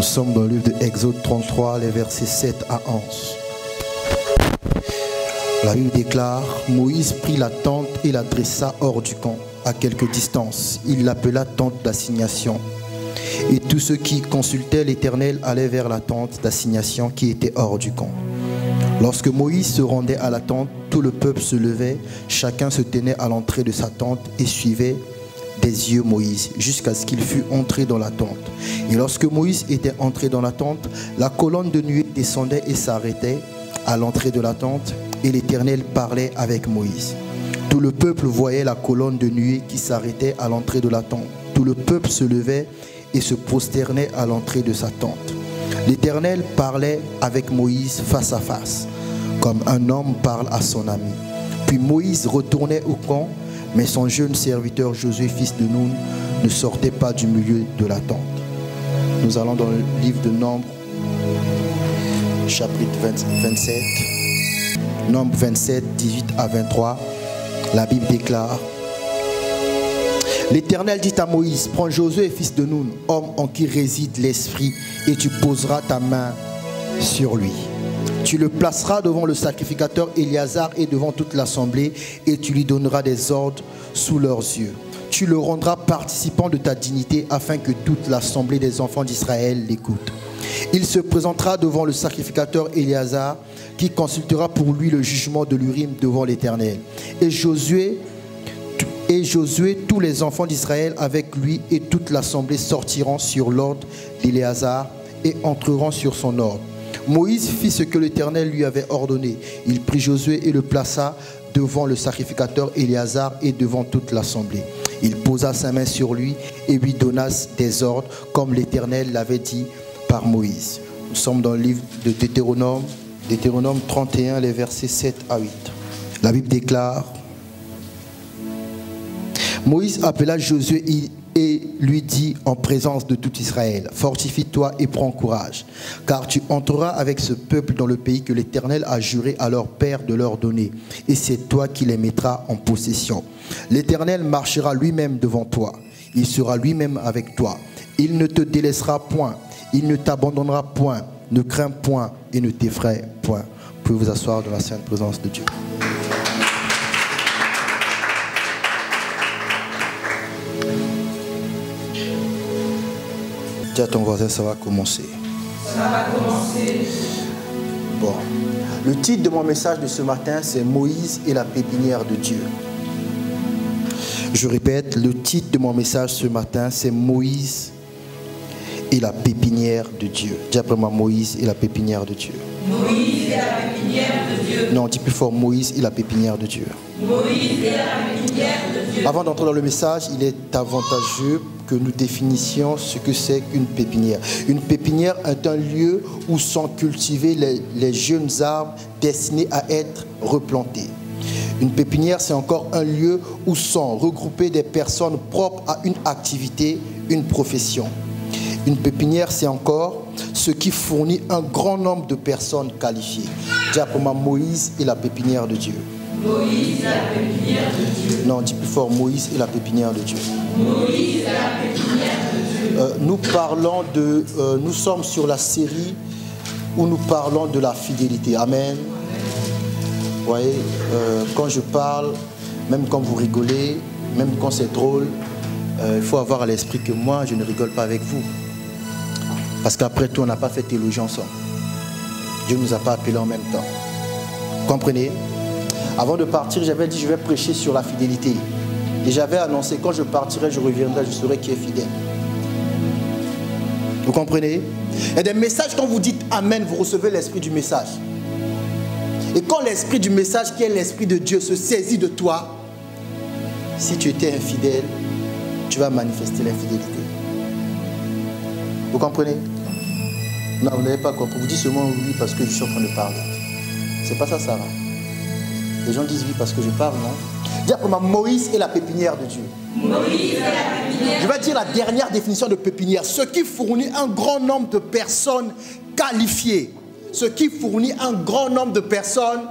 sommes dans le livre de Exode 33, les versets 7 à 11. La Bible déclare: Moïse prit la tente et la dressa hors du camp, à quelque distance. Il l'appela tente d'assignation. Et tous ceux qui consultaient l'Éternel allaient vers la tente d'assignation qui était hors du camp. Lorsque Moïse se rendait à la tente, tout le peuple se levait, chacun se tenait à l'entrée de sa tente et suivait des yeux Moïse, jusqu'à ce qu'il fût entré dans la tente. Et lorsque Moïse était entré dans la tente, la colonne de nuée descendait et s'arrêtait à l'entrée de la tente, et l'Éternel parlait avec Moïse. Tout le peuple voyait la colonne de nuée qui s'arrêtait à l'entrée de la tente. Tout le peuple se levait et se prosternait à l'entrée de sa tente. L'Éternel parlait avec Moïse face à face, comme un homme parle à son ami. Puis Moïse retournait au camp, mais son jeune serviteur Josué, fils de Nun, ne sortait pas du milieu de la tente. Nous allons dans le livre de Nombres, chapitre 27. Nombres 27, 18 à 23. La Bible déclare: L'Éternel dit à Moïse: prends Josué, fils de Nun, homme en qui réside l'Esprit, et tu poseras ta main sur lui. Tu le placeras devant le sacrificateur Éléazar et devant toute l'assemblée, et tu lui donneras des ordres sous leurs yeux. Tu le rendras participant de ta dignité, afin que toute l'assemblée des enfants d'Israël l'écoute. Il se présentera devant le sacrificateur Éléazar, qui consultera pour lui le jugement de l'Urim devant l'Éternel. Et Josué, tous les enfants d'Israël avec lui et toute l'assemblée sortiront sur l'ordre d'Éléazar et entreront sur son ordre. Moïse fit ce que l'Éternel lui avait ordonné. Il prit Josué et le plaça devant le sacrificateur Éléazar et devant toute l'assemblée. Il posa sa main sur lui et lui donna des ordres comme l'Éternel l'avait dit par Moïse. Nous sommes dans le livre de Deutéronome 31, les versets 7 à 8. La Bible déclare: Moïse appela Josué et lui dit en présence de tout Israël: fortifie-toi et prends courage, car tu entreras avec ce peuple dans le pays que l'Éternel a juré à leur père de leur donner, et c'est toi qui les mettras en possession. L'Éternel marchera lui-même devant toi, il sera lui-même avec toi, il ne te délaissera point, il ne t'abandonnera point, ne crains point et ne t'effraie point. Vous pouvez vous asseoir dans la sainte présence de Dieu. Dis à ton voisin, ça va commencer. Ça va commencer. Bon. Le titre de mon message de ce matin, c'est Moïse et la pépinière de Dieu. Je répète, le titre de mon message ce matin, c'est Moïse et la pépinière de Dieu. Dis après moi: Moïse et la pépinière de Dieu. Moïse et la pépinière de Dieu. Non, dis plus fort: Moïse et la pépinière de Dieu. Moïse et la pépinière de Dieu. Avant d'entrer dans le message, il est avantageux que nous définissions ce que c'est qu'une pépinière. Une pépinière est un lieu où sont cultivés les jeunes arbres destinés à être replantés. Une pépinière, c'est encore un lieu où sont regroupées des personnes propres à une activité, une profession. Une pépinière, c'est encore ce qui fournit un grand nombre de personnes qualifiées. Dis après moi: Moïse et la pépinière de Dieu. Moïse et la pépinière de Dieu. Non, dis plus fort: Moïse et la pépinière de Dieu. Moïse et la pépinière de Dieu. Nous sommes sur la série où nous parlons de la fidélité. Amen. Vous voyez, quand je parle, même quand vous rigolez, même quand c'est drôle, il faut avoir à l'esprit que moi, je ne rigole pas avec vous. Parce qu'après tout, on n'a pas fait théologie ensemble. Dieu ne nous a pas appelés en même temps. Comprenez? Avant de partir, j'avais dit: je vais prêcher sur la fidélité. Et j'avais annoncé: quand je partirai, je reviendrai, je saurai qui est fidèle. Vous comprenez? Il y a des messages, quand vous dites Amen, vous recevez l'esprit du message. Et quand l'esprit du message, qui est l'esprit de Dieu, se saisit de toi, si tu étais infidèle, tu vas manifester l'infidélité. Vous comprenez? Non, vous n'avez pas compris. Vous dites seulement oui parce que je suis en train de parler. C'est pas ça, Sarah. Les gens disent oui parce que je parle, non? Dis après moi: Moïse et la pépinière de Dieu. Moïse et la pépinière. Je vais dire la dernière définition de pépinière. Ce qui fournit un grand nombre de personnes qualifiées. Ce qui fournit un grand nombre de personnes.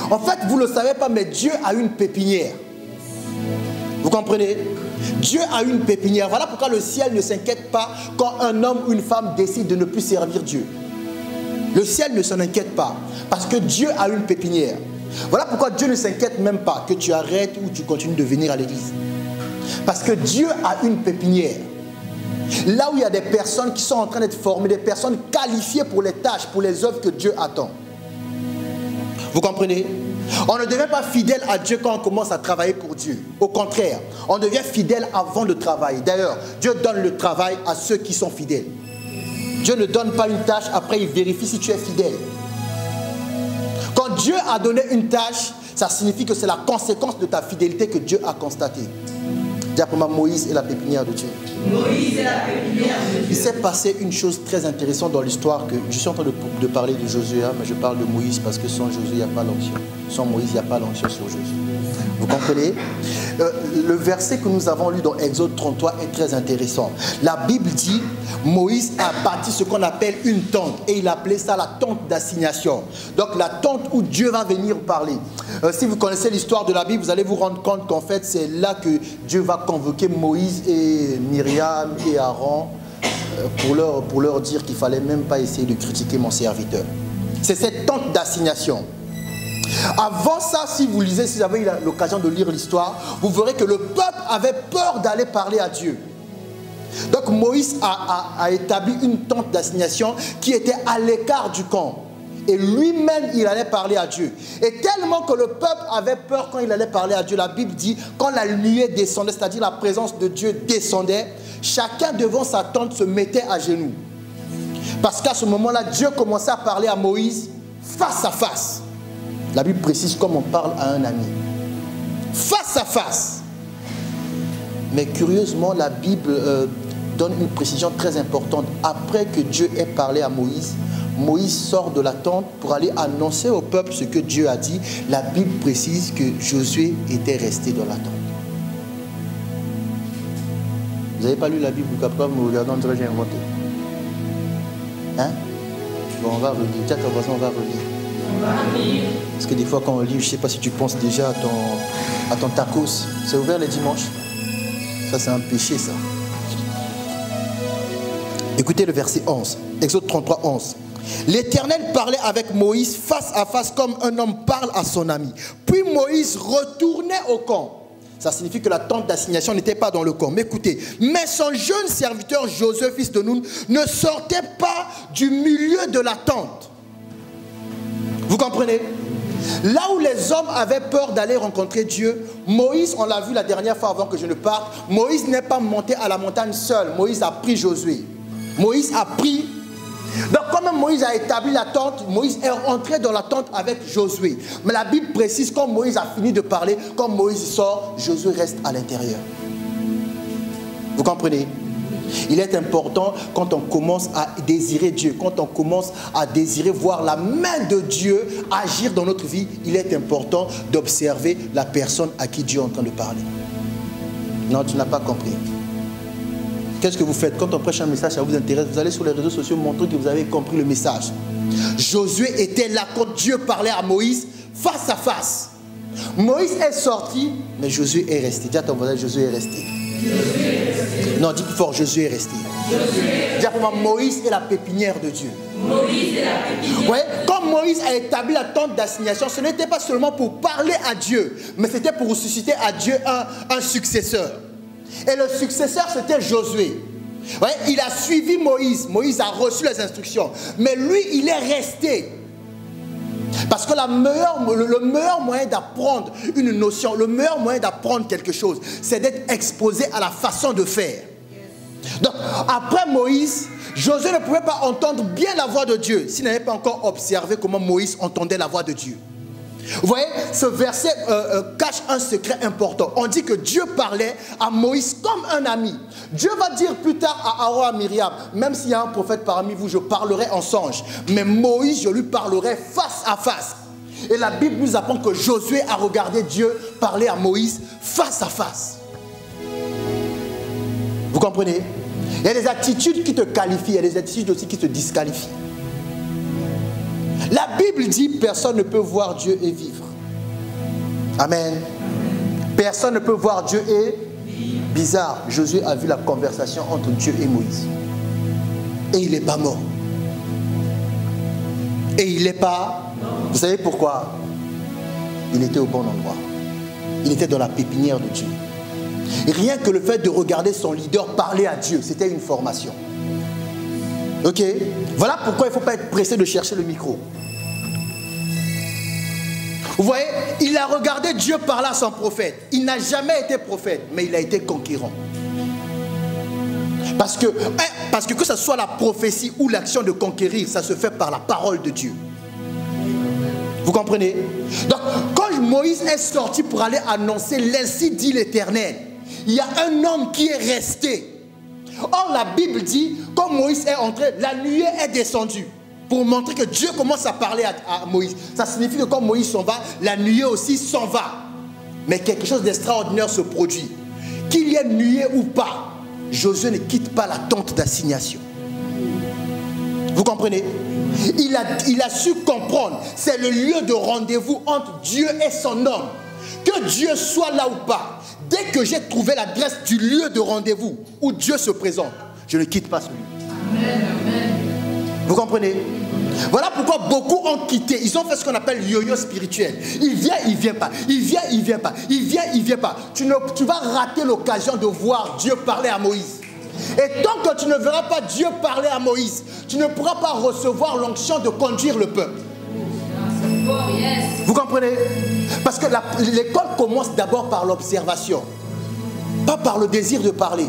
En fait, vous ne le savez pas, mais Dieu a une pépinière. Vous comprenez? Dieu a une pépinière. Voilà pourquoi le ciel ne s'inquiète pas quand un homme ou une femme décide de ne plus servir Dieu. Le ciel ne s'en inquiète pas parce que Dieu a une pépinière. Voilà pourquoi Dieu ne s'inquiète même pas que tu arrêtes ou tu continues de venir à l'église. Parce que Dieu a une pépinière. Là où il y a des personnes qui sont en train d'être formées, des personnes qualifiées pour les tâches, pour les œuvres que Dieu attend. Vous comprenez? On ne devient pas fidèle à Dieu quand on commence à travailler pour Dieu. Au contraire, on devient fidèle avant de travailler. D'ailleurs, Dieu donne le travail à ceux qui sont fidèles. Dieu ne donne pas une tâche, après il vérifie si tu es fidèle. Quand Dieu a donné une tâche, ça signifie que c'est la conséquence de ta fidélité que Dieu a constatée. Dis pour moi, Moïse est la pépinière de Dieu. Moïse est la pépinière de Dieu. Il s'est passé une chose très intéressante dans l'histoire que je suis en train de parler de Josué, mais je parle de Moïse parce que sans Josué, il n'y a pas l'onction. Sans Moïse, il n'y a pas l'onction sur Josué. Vous comprenez? Le verset que nous avons lu dans Exode 33 est très intéressant. La Bible dit, Moïse a bâti ce qu'on appelle une tente et il appelait ça la tente d'assignation. Donc la tente où Dieu va venir parler. Si vous connaissez l'histoire de la Bible, vous allez vous rendre compte qu'en fait c'est là que Dieu va convoquer Moïse et Myriam et Aaron pour leur dire qu'il ne fallait même pas essayer de critiquer mon serviteur. C'est cette tente d'assignation. Avant ça, si vous lisez, si vous avez eu l'occasion de lire l'histoire, vous verrez que le peuple avait peur d'aller parler à Dieu. Donc Moïse a établi une tente d'assignation qui était à l'écart du camp. Et lui-même, il allait parler à Dieu. Et tellement que le peuple avait peur quand il allait parler à Dieu, la Bible dit, quand la nuée descendait, c'est-à-dire la présence de Dieu descendait, chacun devant sa tente se mettait à genoux. Parce qu'à ce moment-là, Dieu commençait à parler à Moïse face à face. La Bible précise comme on parle à un ami. Face à face. Mais curieusement, la Bible donne une précision très importante. Après que Dieu ait parlé à Moïse, Moïse sort de la tente pour aller annoncer au peuple ce que Dieu a dit. La Bible précise que Josué était resté dans la tente. Vous n'avez pas lu la Bible, pourquoi vous me regardez, on dirait que j'ai inventé. Hein? Bon, on va relire. Tiens, ton voisin, on va relire. Parce que des fois quand on lit, je ne sais pas si tu penses déjà à ton tacos. C'est ouvert les dimanches. Ça c'est un péché ça. Écoutez le verset 11. Exode 33, 11. L'Éternel parlait avec Moïse face à face comme un homme parle à son ami. Puis Moïse retournait au camp. Ça signifie que la tente d'assignation n'était pas dans le camp. Mais écoutez, mais son jeune serviteur Josué, fils de Nun, ne sortait pas du milieu de la tente. Vous comprenez? Là où les hommes avaient peur d'aller rencontrer Dieu, Moïse, on l'a vu la dernière fois avant que je ne parte, Moïse n'est pas monté à la montagne seul. Moïse a pris Josué. Moïse a pris... Donc comme Moïse a établi la tente, Moïse est entré dans la tente avec Josué. Mais la Bible précise, quand Moïse a fini de parler, quand Moïse sort, Josué reste à l'intérieur. Vous comprenez? Il est important quand on commence à désirer Dieu, quand on commence à désirer voir la main de Dieu agir dans notre vie, il est important d'observer la personne à qui Dieu est en train de parler. Non, tu n'as pas compris. Qu'est-ce que vous faites? Quand on prêche un message, ça vous intéresse, vous allez sur les réseaux sociaux montrer que vous avez compris le message. Josué était là quand Dieu parlait à Moïse face à face. Moïse est sorti, mais Josué est resté. Dis à ton voisin, Josué est resté. Non, dis plus fort, Josué est resté. Dis pour moi, Moïse est la pépinière de Dieu. Moïse est la pépinière. Ouais, quand Moïse a établi la tente d'assignation, ce n'était pas seulement pour parler à Dieu, mais c'était pour susciter à Dieu un successeur. Et le successeur, c'était Josué. Ouais, il a suivi Moïse. Moïse a reçu les instructions. Mais lui, il est resté. Parce que le meilleur moyen d'apprendre une notion, le meilleur moyen d'apprendre quelque chose, c'est d'être exposé à la façon de faire. Donc, après Moïse, Josué ne pouvait pas entendre bien la voix de Dieu s'il n'avait pas encore observé comment Moïse entendait la voix de Dieu. Vous voyez, ce verset cache un secret important. On dit que Dieu parlait à Moïse comme un ami. Dieu va dire plus tard à Aaron, à Myriam, même s'il y a un prophète parmi vous, je parlerai en songe. Mais Moïse, je lui parlerai face à face. Et la Bible nous apprend que Josué a regardé Dieu parler à Moïse face à face. Vous comprenez? Il y a des attitudes qui te qualifient, il y a des attitudes aussi qui te disqualifient. La Bible dit personne ne peut voir Dieu et vivre. Amen. Personne ne peut voir Dieu et vivre. Bizarre, Josué a vu la conversation entre Dieu et Moïse. Et il n'est pas mort. Et il n'est pas... Vous savez pourquoi? Il était au bon endroit. Il était dans la pépinière de Dieu. Et rien que le fait de regarder son leader parler à Dieu, c'était une formation. Ok? Voilà pourquoi il ne faut pas être pressé de chercher le micro. Vous voyez, il a regardé Dieu parler à son prophète. Il n'a jamais été prophète, mais il a été conquérant. Parce que ce soit la prophétie ou l'action de conquérir, ça se fait par la parole de Dieu. Vous comprenez? Donc, quand Moïse est sorti pour aller annoncer l'ainsi dit l'Éternel, il y a un homme qui est resté. Or, la Bible dit, quand Moïse est entré, la nuée est descendue. Pour montrer que Dieu commence à parler à Moïse. Ça signifie que quand Moïse s'en va, la nuée aussi s'en va. Mais quelque chose d'extraordinaire se produit. Qu'il y ait nuée ou pas, Josué ne quitte pas la tente d'assignation. Vous comprenez? Il a su comprendre. C'est le lieu de rendez-vous entre Dieu et son homme. Que Dieu soit là ou pas. Dès que j'ai trouvé l'adresse du lieu de rendez-vous où Dieu se présente, je ne quitte pas celui. Amen, amen. Vous comprenez? Voilà pourquoi beaucoup ont quitté. Ils ont fait ce qu'on appelle yo-yo spirituel. Il vient, il ne vient pas. Il vient, il ne vient pas. Il vient, il ne vient pas. Tu vas rater l'occasion de voir Dieu parler à Moïse. Et tant que tu ne verras pas Dieu parler à Moïse, tu ne pourras pas recevoir l'onction de conduire le peuple. Vous comprenez? Parce que l'école commence d'abord par l'observation, pas par le désir de parler.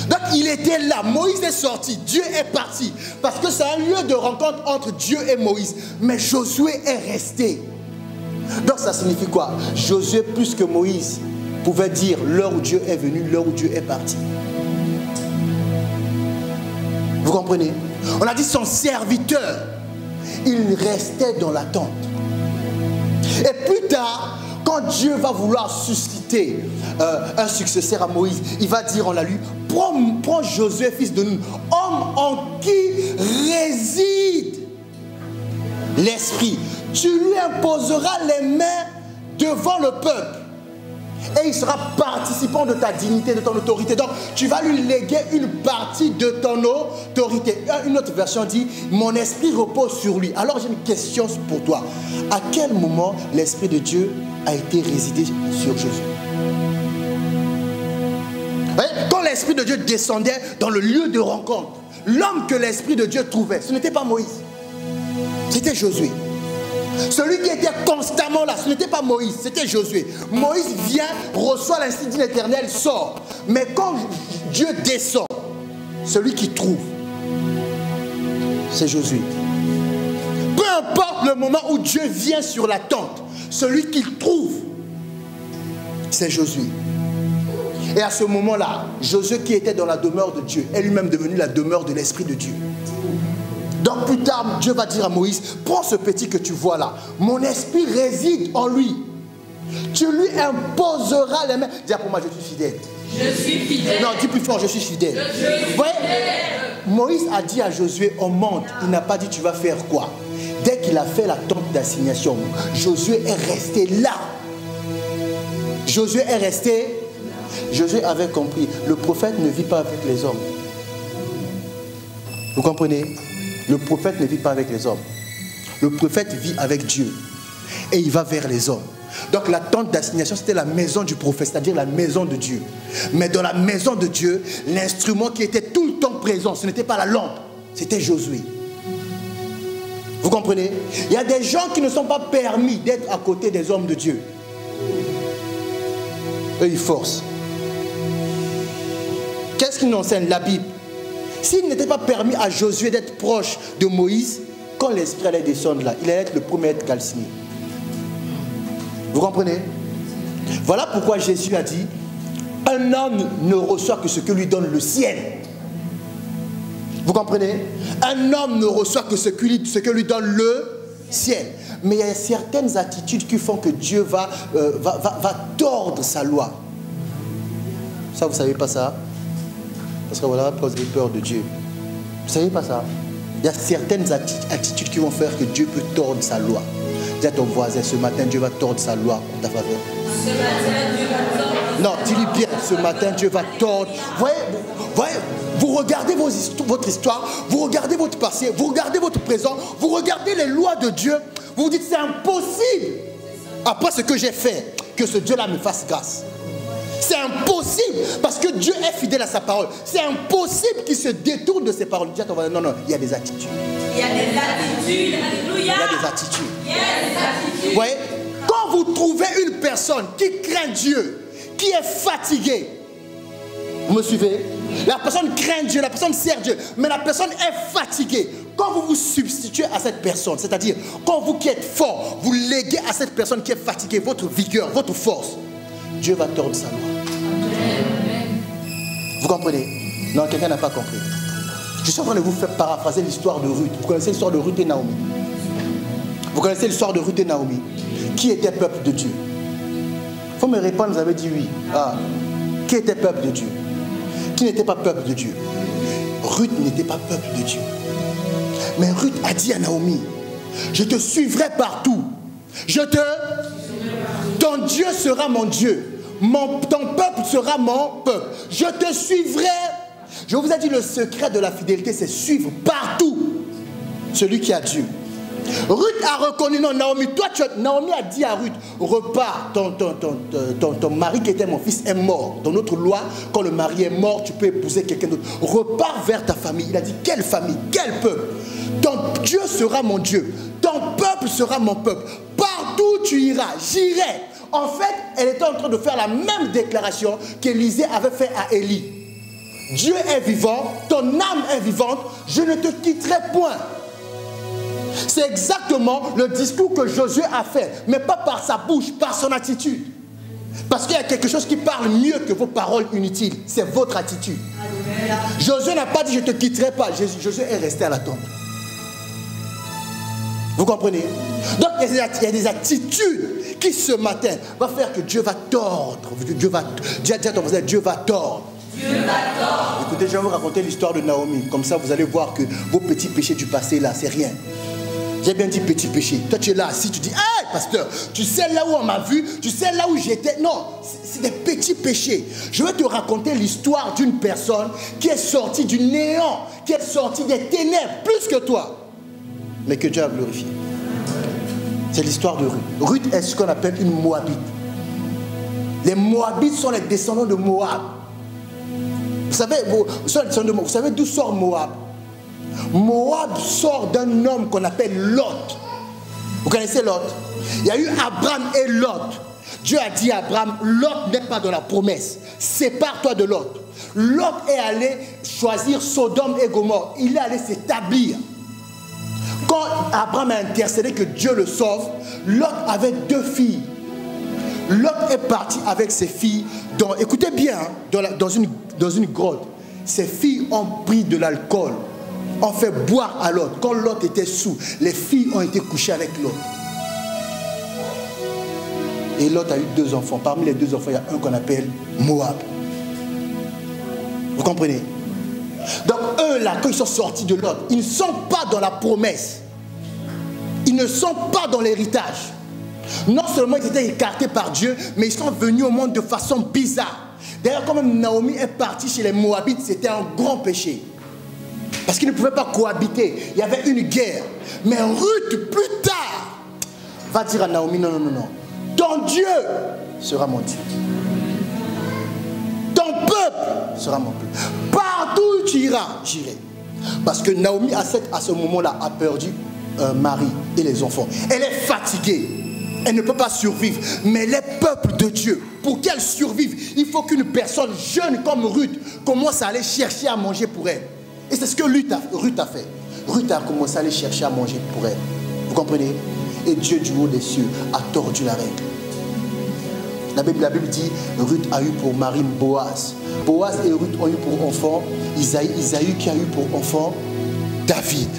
Donc il était là, Moïse est sorti, Dieu est parti. Parce que c'est un lieu de rencontre entre Dieu et Moïse. Mais Josué est resté. Donc ça signifie quoi? Josué plus que Moïse pouvait dire l'heure où Dieu est venu, l'heure où Dieu est parti. Vous comprenez? On a dit son serviteur. Il restait dans l'attente. Et plus tard, quand Dieu va vouloir susciter un successeur à Moïse, il va dire, on l'a lu, prends Josué, fils de Nun, homme en qui réside l'Esprit. Tu lui imposeras les mains devant le peuple. Et il sera participant de ta dignité, de ton autorité. Donc, tu vas lui léguer une partie de ton autorité. Une autre version dit, mon esprit repose sur lui. Alors, j'ai une question pour toi. À quel moment l'Esprit de Dieu a été résidé sur Jésus? Quand l'Esprit de Dieu descendait dans le lieu de rencontre, l'homme que l'Esprit de Dieu trouvait, ce n'était pas Moïse. C'était Josué. Celui qui était constamment là, ce n'était pas Moïse, c'était Josué. Moïse vient, reçoit l'instinct de l'Éternel, sort. Mais quand Dieu descend, celui qui trouve, c'est Josué. Peu importe le moment où Dieu vient sur la tente, celui qu'il trouve, c'est Josué. Et à ce moment-là, Josué qui était dans la demeure de Dieu est lui-même devenu la demeure de l'Esprit de Dieu. Donc plus tard, Dieu va dire à Moïse, prends ce petit que tu vois là, mon esprit réside en lui. Tu lui imposeras les mains. Dis pour moi, je suis fidèle. Je suis fidèle. Non, dis plus fort, je suis fidèle. Je suis fidèle. Moïse a dit à Josué, on monte. Il n'a pas dit, tu vas faire quoi? Dès qu'il a fait la tente d'assignation, Josué est resté là. Josué est resté. Josué avait compris, le prophète ne vit pas avec les hommes. Vous comprenez? Le prophète ne vit pas avec les hommes. Le prophète vit avec Dieu. Et il va vers les hommes. Donc la tente d'assignation, c'était la maison du prophète, c'est-à-dire la maison de Dieu. Mais dans la maison de Dieu, l'instrument qui était tout le temps présent, ce n'était pas la lampe, c'était Josué. Vous comprenez? Il y a des gens qui ne sont pas permis d'être à côté des hommes de Dieu. Eux, ils forcent. Qu'est-ce qu'ils nous enseignent? La Bible. S'il n'était pas permis à Josué d'être proche de Moïse, quand l'Esprit allait descendre là, il allait être le premier à être calciné. Vous comprenez? Voilà pourquoi Jésus a dit, un homme ne reçoit que ce que lui donne le ciel. Vous comprenez? Un homme ne reçoit que ce que lui donne le ciel. Mais il y a certaines attitudes qui font que Dieu va tordre sa loi. Ça, vous ne savez pas ça? Parce que voilà, vous avez peur de Dieu. Vous ne savez pas ça? Il y a certaines attitudes qui vont faire que Dieu peut tordre sa loi. Dis à ton voisin, ce matin, Dieu va tordre sa loi en ta faveur. Ce matin, Dieu va tordre Non, dis-le bien, ce matin, Dieu va tordre. Voyez, vous regardez votre histoire, vous regardez votre passé, vous regardez votre présent, vous regardez les lois de Dieu, vous vous dites c'est impossible, après ce que j'ai fait, que ce Dieu-là me fasse grâce. C'est impossible, parce que Dieu est fidèle à sa parole. C'est impossible qu'il se détourne de ses paroles. Non, non, il y a des attitudes. Il y a des attitudes, alléluia. Il y a des attitudes. Il y a des attitudes. Vous voyez, quand vous trouvez une personne qui craint Dieu, qui est fatiguée, vous me suivez? La personne craint Dieu, la personne sert Dieu, mais la personne est fatiguée. Quand vous vous substituez à cette personne, c'est-à-dire quand vous qui êtes fort, vous léguez à cette personne qui est fatiguée votre vigueur, votre force, Dieu va tordre sa loi. Vous comprenez? Non, quelqu'un n'a pas compris. Je suis en train de vous faire paraphraser l'histoire de Ruth. Vous connaissez l'histoire de Ruth et Naomi? Vous connaissez l'histoire de Ruth et Naomi? Qui était peuple de Dieu? Il faut me répondre, vous avez dit oui. Ah. Qui était peuple de Dieu? Qui n'était pas peuple de Dieu? Ruth n'était pas peuple de Dieu. Mais Ruth a dit à Naomi, je te suivrai partout. Ton Dieu sera mon Dieu. Ton peuple sera mon peuple. Je te suivrai. Je vous ai dit, le secret de la fidélité, c'est suivre partout celui qui a Dieu. Ruth a reconnu, non, Naomi, Naomi a dit à Ruth, repars, ton mari qui était mon fils est mort. Dans notre loi, quand le mari est mort, tu peux épouser quelqu'un d'autre. Repars vers ta famille. Il a dit, quelle famille, quel peuple? Ton Dieu sera mon Dieu. Ton peuple sera mon peuple. Partout où tu iras, j'irai. En fait, elle était en train de faire la même déclaration qu'Élisée avait fait à Élie. Dieu est vivant, ton âme est vivante, je ne te quitterai point. C'est exactement le discours que Josué a fait, mais pas par sa bouche, par son attitude. Parce qu'il y a quelque chose qui parle mieux que vos paroles inutiles, c'est votre attitude. Josué n'a pas dit je ne te quitterai pas, Josué est resté à la tombe. Vous comprenez? Donc il y a des attitudes qui ce matin va faire que Dieu va tordre. Dieu va tordre. Écoutez, je vais vous raconter l'histoire de Naomi. Comme ça, vous allez voir que vos petits péchés du passé, là, c'est rien. J'ai bien dit petits péchés. Toi, tu es là assis, tu dis, hey, pasteur, tu sais là où on m'a vu, tu sais là où j'étais. Non, c'est des petits péchés. Je vais te raconter l'histoire d'une personne qui est sortie du néant, qui est sortie des ténèbres, plus que toi, mais que Dieu a glorifié. C'est l'histoire de Ruth. Ruth est ce qu'on appelle une Moabite. Les Moabites sont les descendants de Moab. Vous savez d'où sort Moab? Moab sort d'un homme qu'on appelle Lot. Vous connaissez Lot? Il y a eu Abraham et Lot. Dieu a dit à Abraham, Lot n'est pas dans la promesse. Sépare-toi de Lot. Lot est allé choisir Sodome et Gomorrhe. Il est allé s'établir. Quand Abraham a intercédé que Dieu le sauve, Lot avait 2 filles. Lot est parti avec ses filles, écoutez bien, dans une grotte. Ses filles ont pris de l'alcool, ont fait boire à Lot. Quand Lot était sous, les filles ont été couchées avec Lot. Et Lot a eu 2 enfants. Parmi les 2 enfants, il y a un qu'on appelle Moab. Vous comprenez? Donc eux là, quand ils sont sortis de Lot, ils ne sont pas dans la promesse. Ils ne sont pas dans l'héritage. Non seulement ils étaient écartés par Dieu, mais ils sont venus au monde de façon bizarre. D'ailleurs, quand même Naomi est partie chez les Moabites, c'était un grand péché. Parce qu'ils ne pouvaient pas cohabiter. Il y avait une guerre. Mais Ruth, plus tard, va dire à Naomi, non, non, non, non. Ton Dieu sera mon Dieu. Ton peuple sera mon peuple. Partout où tu iras, j'irai. Parce que Naomi, à ce moment-là, a perdu un mari et les enfants. Elle est fatiguée. Elle ne peut pas survivre. Mais les peuples de Dieu, pour qu'elle survive, il faut qu'une personne jeune comme Ruth commence à aller chercher à manger pour elle. Et c'est ce que Ruth a fait. Ruth a commencé à aller chercher à manger pour elle. Vous comprenez? Et Dieu du haut des cieux a tordu la règle. La Bible dit, Ruth a eu pour mari Boaz. Boaz et Ruth ont eu pour enfant Isaïe. Isaïe qui a eu pour enfant David.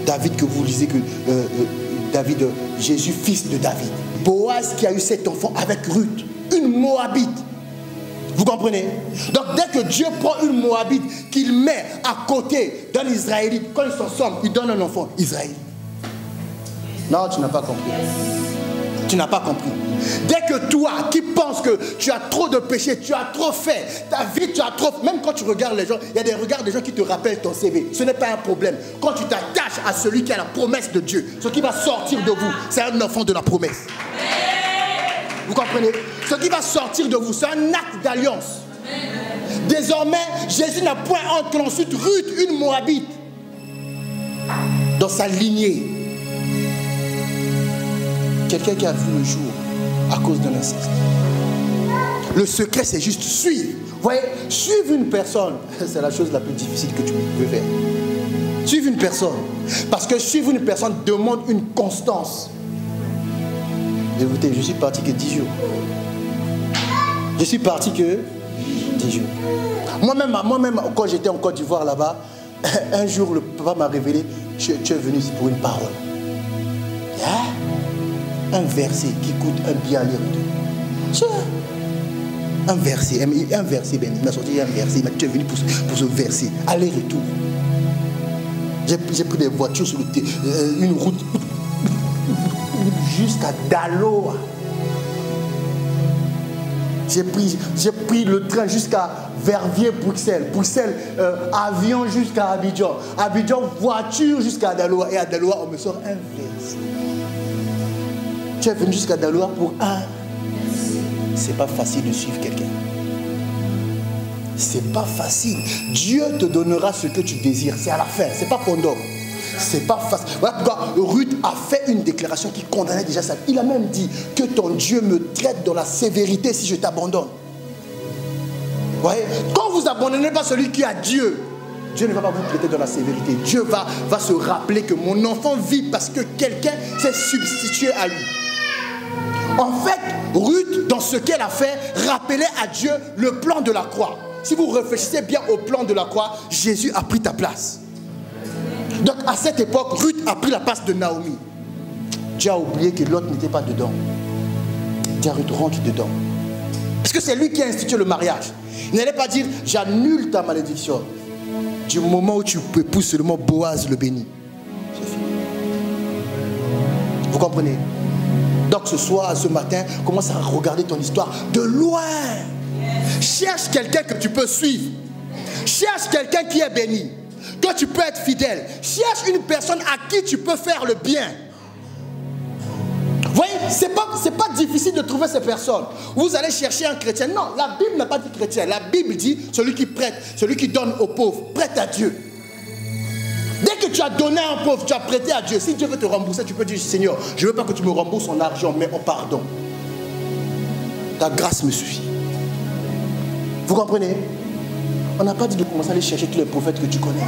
David que vous lisez que David, Jésus, fils de David. Boaz qui a eu cet enfant avec Ruth, une Moabite. Vous comprenez? Donc dès que Dieu prend une Moabite, qu'il met à côté d'un Israélite, quand ils sont ensemble, il donne un enfant, Israël. Non, tu n'as pas compris. Tu n'as pas compris. Dès que toi qui penses que tu as trop de péché, tu as trop fait, ta vie, tu as trop fait, même quand tu regardes les gens, il y a des regards des gens qui te rappellent ton CV. Ce n'est pas un problème. Quand tu t'attaches à celui qui a la promesse de Dieu, ce qui va sortir de vous, c'est un enfant de la promesse. Vous comprenez? Ce qui va sortir de vous, c'est un acte d'alliance. Désormais, Jésus n'a point honte que l'on suite Ruth, une Moabite, dans sa lignée. Quelqu'un qui a vu le jour à cause d'un inceste. Le secret, c'est juste suivre. Vous voyez, suivre une personne, c'est la chose la plus difficile que tu peux faire. Suivre une personne. Parce que suivre une personne demande une constance. Écoutez, je suis parti que 10 jours. Je suis parti que 10 jours. Moi-même, quand j'étais en Côte d'Ivoire là-bas, un jour, le papa m'a révélé, tu es venu ici pour une parole. Un verset qui coûte un bien aller-retour. Un verset, ben, il m'a sorti un verset, il m'a dit, tu es venu pour ce verset, aller-retour. J'ai pris des voitures sur une route jusqu'à Daloa. J'ai pris le train jusqu'à Verviers, Bruxelles. Bruxelles, avion jusqu'à Abidjan. Abidjan, voiture jusqu'à Daloa. Et à Daloa, on me sort un verset. Tu es venu jusqu'à Daloa pour un. C'est pas facile de suivre quelqu'un. C'est pas facile. Dieu te donnera ce que tu désires. C'est à la fin. C'est pas pendant. C'est pas facile. Voilà pourquoi Ruth a fait une déclaration qui condamnait déjà ça. Il a même dit que ton Dieu me traite dans la sévérité si je t'abandonne. Vous voyez? Quand vous abandonnez pas celui qui a Dieu, Dieu ne va pas vous traiter dans la sévérité. Dieu va se rappeler que mon enfant vit parce que quelqu'un s'est substitué à lui. En fait, Ruth, dans ce qu'elle a fait, rappelait à Dieu le plan de la croix. Si vous réfléchissez bien au plan de la croix, Jésus a pris ta place. Donc à cette époque, Ruth a pris la place de Naomi. Dieu a oublié que l'autre n'était pas dedans. Dieu a Ruth rentre dedans. Parce que c'est lui qui a institué le mariage. Il n'allait pas dire, j'annule ta malédiction. Du moment où tu épouses seulement Boaz le béni. C'est fini. Vous comprenez? Donc ce soir, ce matin, commence à regarder ton histoire de loin. Cherche quelqu'un que tu peux suivre. Cherche quelqu'un qui est béni, que tu peux être fidèle. Cherche une personne à qui tu peux faire le bien. Vous voyez, c'est pas difficile de trouver ces personnes. Vous allez chercher un chrétien. Non, la Bible n'a pas dit chrétien. La Bible dit celui qui prête, celui qui donne aux pauvres, prête à Dieu. Dès que tu as donné à un pauvre, tu as prêté à Dieu. Si Dieu veut te rembourser, tu peux dire, Seigneur, je ne veux pas que tu me rembourses en argent, mais en pardon. Ta grâce me suffit. Vous comprenez? On n'a pas dit de commencer à aller chercher tous les prophètes que tu connais.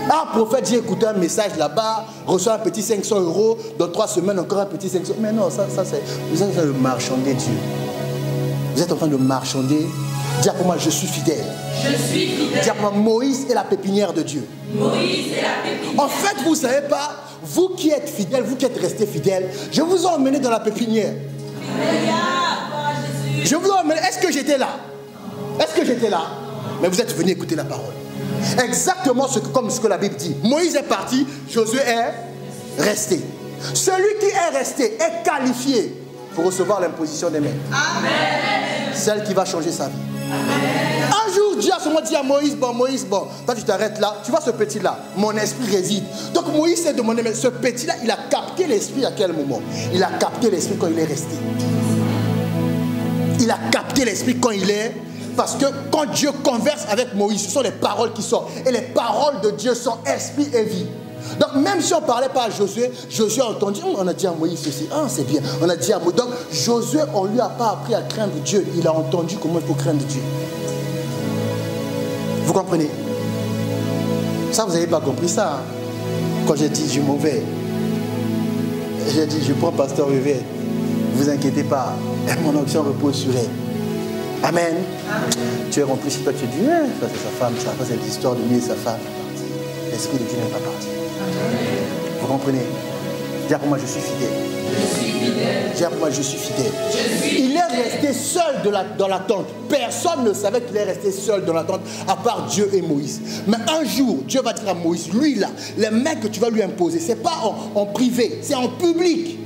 Ah, prophète, j'ai écouté un message là-bas, reçois un petit 500 €, dans 3 semaines encore un petit 500. Mais non, ça c'est... Vous êtes en train de marchander Dieu. Vous êtes en train de marchander. Dis pour moi, je suis fidèle. Je suis fidèle. Dis pour moi, Moïse est la pépinière de Dieu. Moïse est la pépinière. En fait, vous ne savez pas, vous qui êtes fidèles, vous qui êtes restés fidèles, je vous ai emmené dans la pépinière. Je vous ai emmené. Est-ce que j'étais là? Est-ce que j'étais là? Mais vous êtes venus écouter la parole. Exactement comme ce que la Bible dit. Moïse est parti, Josué est resté. Celui qui est resté est qualifié pour recevoir l'imposition des mains. Amen. Celle qui va changer sa vie. Amen. Un jour, Dieu a seulement dit à Moïse, bon, toi tu t'arrêtes là, tu vois ce petit-là, mon esprit réside. Donc Moïse s'est demandé, mais ce petit-là, il a capté l'esprit à quel moment? Il a capté l'esprit quand il est resté. Il a capté l'esprit quand il est... Parce que quand Dieu converse avec Moïse, ce sont les paroles qui sortent. Et les paroles de Dieu sont esprit et vie. Donc même si on ne parlait pas à Josué, Josué a entendu, on a dit à Moïse ceci, c'est bien. On a dit à Moïse. Donc Josué, on ne lui a pas appris à craindre Dieu. Il a entendu comment il faut craindre Dieu. Vous comprenez? Ça, vous n'avez pas compris ça. Hein? Quand j'ai dit, je m'en vais. J'ai dit, je prends pasteur Rivet. Ne vous inquiétez pas. Mon onction repose sur elle. Amen. Tu es rentré chez toi, tu dis, ça c'est sa femme, ça c'est l'histoire de lui et sa femme. L'esprit de Dieu n'est pas parti. Amen. Vous comprenez? Dis pour moi, je suis fidèle. Je suis fidèle. Dis pour moi, je suis fidèle. Il est resté seul dans la tente. Personne ne savait qu'il est resté seul dans la tente, à part Dieu et Moïse. Mais un jour, Dieu va dire à Moïse, lui là, les mains que tu vas lui imposer, ce n'est pas en privé, c'est en public.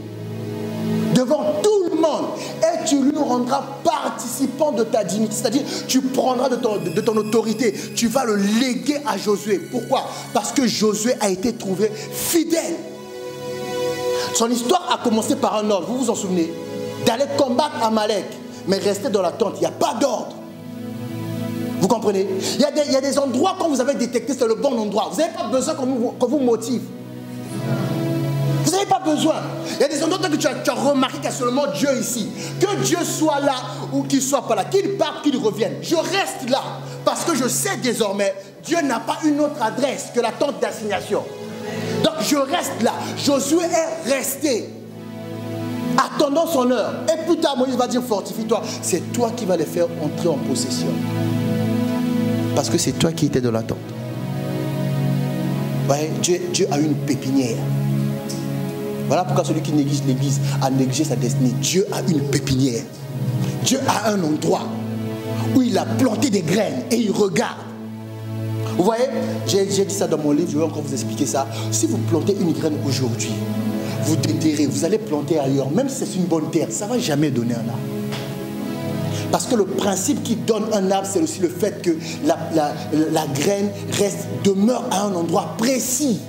devant tout le monde, et tu lui rendras participant de ta dignité. C'est-à-dire, tu prendras de ton autorité, tu vas le léguer à Josué. Pourquoi? Parce que Josué a été trouvé fidèle. Son histoire a commencé par un ordre, vous vous en souvenez? D'aller combattre Amalek, mais rester dans la tente, il n'y a pas d'ordre. Vous comprenez? Il y a des endroits, quand vous avez détecté c'est le bon endroit, vous n'avez pas besoin qu'on vous motive. Vous n'avez pas besoin. Il y a des endroits que tu as remarqué qu'il y a seulement Dieu ici. Que Dieu soit là ou qu'il ne soit pas là, qu'il parte, qu'il revienne. Je reste là parce que je sais désormais, Dieu n'a pas une autre adresse que la tente d'assignation. Donc je reste là. Josué est resté, attendant son heure. Et plus tard, Moïse va dire, fortifie-toi. C'est toi qui vas les faire entrer en possession. Parce que c'est toi qui étais dans la tente. Ouais, Dieu a une pépinière. Voilà pourquoi celui qui néglige l'église a négligé sa destinée. Dieu a une pépinière. Dieu a un endroit où il a planté des graines et il regarde. Vous voyez, j'ai dit ça dans mon livre, je vais encore vous expliquer ça. Si vous plantez une graine aujourd'hui, vous déterrez, vous allez planter ailleurs, même si c'est une bonne terre, ça ne va jamais donner un arbre. Parce que le principe qui donne un arbre, c'est aussi le fait que la graine demeure à un endroit précis.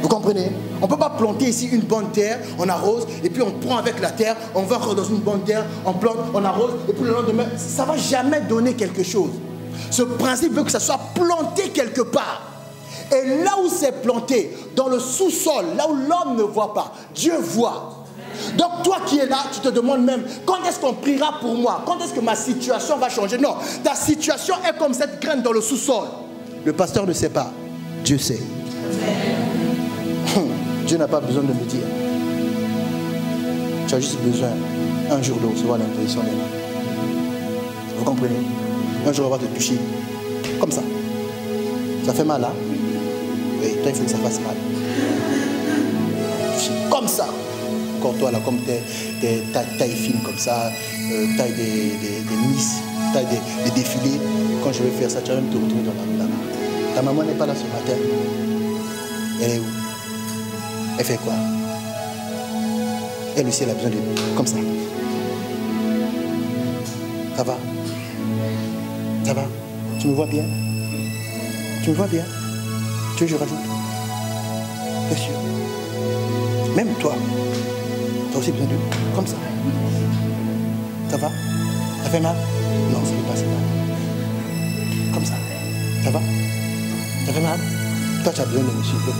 Vous comprenez? On ne peut pas planter ici une bonne terre, on arrose, et puis on prend avec la terre, on va dans une bonne terre, on plante, on arrose, et puis le lendemain, ça ne va jamais donner quelque chose. Ce principe veut que ça soit planté quelque part. Et là où c'est planté, dans le sous-sol, là où l'homme ne voit pas, Dieu voit. Donc toi qui es là, tu te demandes même, quand est-ce qu'on priera pour moi? Quand est-ce que ma situation va changer? Non, ta situation est comme cette graine dans le sous-sol. Le pasteur ne sait pas, Dieu sait. Dieu n'a pas besoin de me dire. Tu as juste besoin un jour de recevoir l'impression des mains. Vous comprenez? Un jour on va te toucher comme ça. Ça fait mal, hein? Oui, toi il faut que ça fasse mal. Comme ça. Encore toi là, comme tes tailles fines comme ça, taille des miss, taille des défilés. Quand je vais faire ça, tu vas même te retrouver dans la rue là-bas. Ta maman n'est pas là ce matin. Elle est où? Elle fait quoi? Elle aussi, elle a besoin de... Comme ça. Ça va? Ça va? Tu me vois bien? Tu me vois bien? Tu veux que je rajoute? Bien sûr. Même toi, tu as aussi besoin de... Comme ça. Ça va? Ça fait mal? Non, ça ne fait pas si mal. Comme ça. Ça va? Ça fait mal? Toi, tu as besoin de me suivre.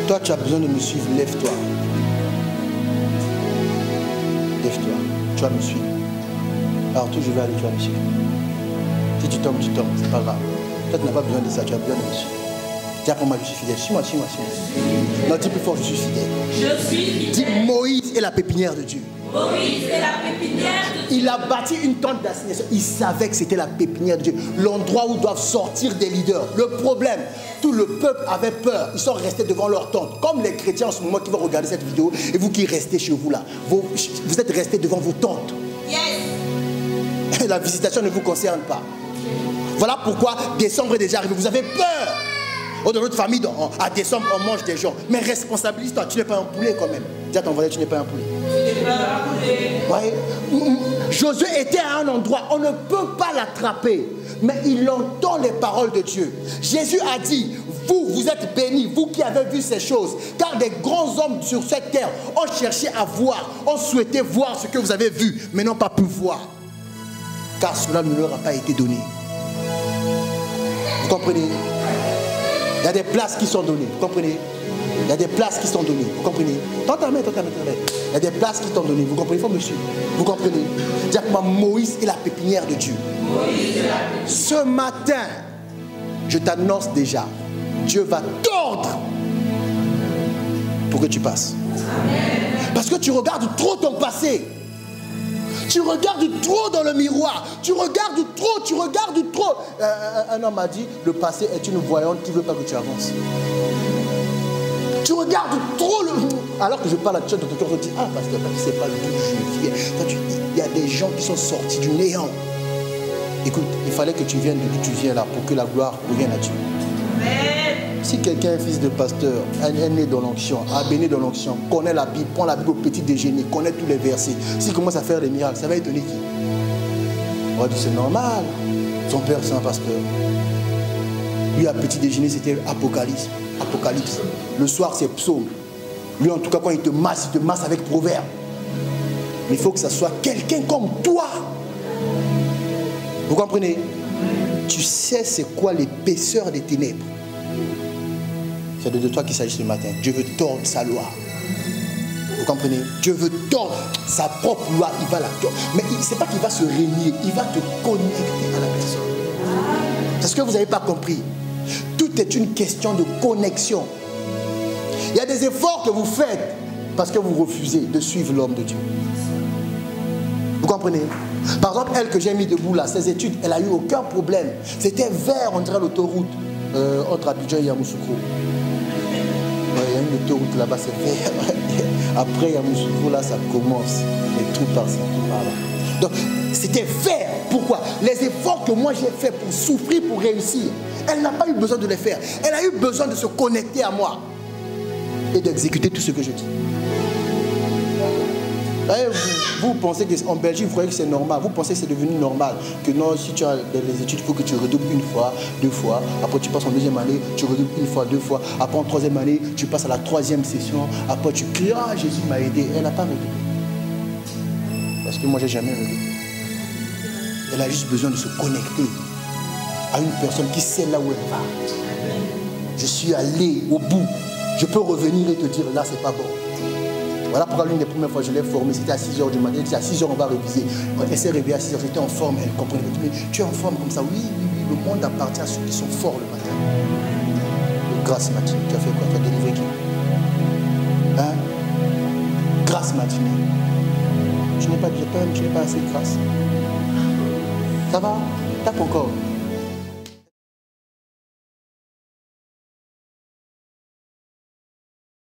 Toi, tu as besoin de me suivre, lève-toi. Lève-toi, tu vas me suivre. Alors, tout, je vais aller, tu vas me suivre. Si tu tombes, c'est pas grave. Toi, tu n'as pas besoin de ça, tu as besoin de me suivre. Dis pour moi, je suis fidèle. Suis-moi, suis-moi, suis-moi. Non, dis plus fort, je suis fidèle. Je suis fidèle. Dis, Moïse est la pépinière de Dieu. Moïse est la pépinière de Dieu. Il a bâti une tente d'assignation. Il savait que c'était la pépinière de Dieu. L'endroit où doivent sortir des leaders. Le problème, tout le peuple avait peur. Ils sont restés devant leur tente. Comme les chrétiens en ce moment qui vont regarder cette vidéo. Et vous qui restez chez vous là. Vous êtes restés devant vos tentes. Yes. La visitation ne vous concerne pas. Voilà pourquoi décembre est déjà arrivé. Vous avez peur. Oh, dans notre famille, à décembre, on mange des gens. Mais responsabilise-toi. Tu n'es pas un poulet quand même. Dis à ton voisin, tu n'es pas un poulet. Ouais. Josué était à un endroit, on ne peut pas l'attraper, mais il entend les paroles de Dieu. Jésus a dit, vous êtes bénis, vous qui avez vu ces choses, car des grands hommes sur cette terre ont cherché à voir, ont souhaité voir ce que vous avez vu, mais n'ont pas pu voir, car cela ne leur a pas été donné. Vous comprenez? Il y a des places qui sont données, vous comprenez? Il y a des places qui sont données, vous comprenez? Tends ta main. Il y a des places qui sont données, vous comprenez? Il faut me suivre, vous comprenez? Dire que moi, Moïse est la pépinière de Dieu. Ce matin, je t'annonce déjà, Dieu va tordre pour que tu passes. Parce que tu regardes trop ton passé. Tu regardes trop dans le miroir. Tu regardes trop. Un homme m'a dit, le passé est une voyante qui ne veut pas que tu avances. Tu regardes trop le... Alors que je parle à toi dans ton cœur, je dis, ah, pasteur, tu ne sais pas d'où je viens. Il y a des gens qui sont sortis du néant. Écoute, il fallait que tu viennes de d'où tu viens là pour que la gloire revienne à Dieu. Si quelqu'un est fils de pasteur, est né dans l'onction, a béni dans l'onction, connaît la Bible, prend la Bible au petit déjeuner, connaît tous les versets, s'il commence à faire des miracles, ça va étonner qui? On va dire c'est normal. Son père c'est un pasteur. Lui à petit déjeuner c'était Apocalypse. Le soir c'est Psaume. Lui en tout cas quand il te masse avec Proverbe. Mais il faut que ça soit quelqu'un comme toi. Vous comprenez? Tu sais c'est quoi l'épaisseur des ténèbres. C'est de toi qu'il s'agit ce matin. Dieu veut tordre sa loi. Vous comprenez? Dieu veut tordre sa propre loi. Il va la tordre. Mais ce n'est pas qu'il va se régner. Il va te connecter à la personne. C'est ce que vous n'avez pas compris. Tout est une question de connexion. Il y a des efforts que vous faites parce que vous refusez de suivre l'homme de Dieu. Vous comprenez? Par exemple, elle que j'ai mis debout là, ses études, elle n'a eu aucun problème. C'était vert, on dirait l'autoroute entre Abidjan et Yamoussoukro. Il y a une autoroute là-bas, c'est vert. Après Yamoussoukro, là, ça commence. Les trous par-ci, tout par-là. Donc, c'était vert. Pourquoi? Les efforts que moi j'ai fait pour souffrir, pour réussir, elle n'a pas eu besoin de les faire. Elle a eu besoin de se connecter à moi et d'exécuter tout ce que je dis. Vous pensez qu'en Belgique, vous croyez que c'est normal. Vous pensez que c'est devenu normal. Que non, si tu as des études, il faut que tu redoubles une fois, deux fois. Après, tu passes en deuxième année, tu redoubles une fois, deux fois. Après, en troisième année, tu passes à la troisième session. Après, tu cries, ah, Jésus m'a aidé. Elle n'a pas redoublé. Parce que moi, je n'ai jamais redoublé. Elle a juste besoin de se connecter à une personne qui sait là où elle va. Je suis allé au bout. Je peux revenir et te dire, là, c'est pas bon. Voilà pourquoi l'une des premières fois que je l'ai formée, c'était à 6h du matin. Elle dit à 6h on va réviser. Quand elle s'est réveillée à 6h, j'étais en forme, elle comprenait. Mais tu es en forme comme ça? Oui, le monde appartient à ceux qui sont forts le matin. Grâce matinée, tu as fait quoi? Tu as délivré qui? Hein? Grâce matinée. Je n'ai pas assez de grâce. Ça va? Tape encore.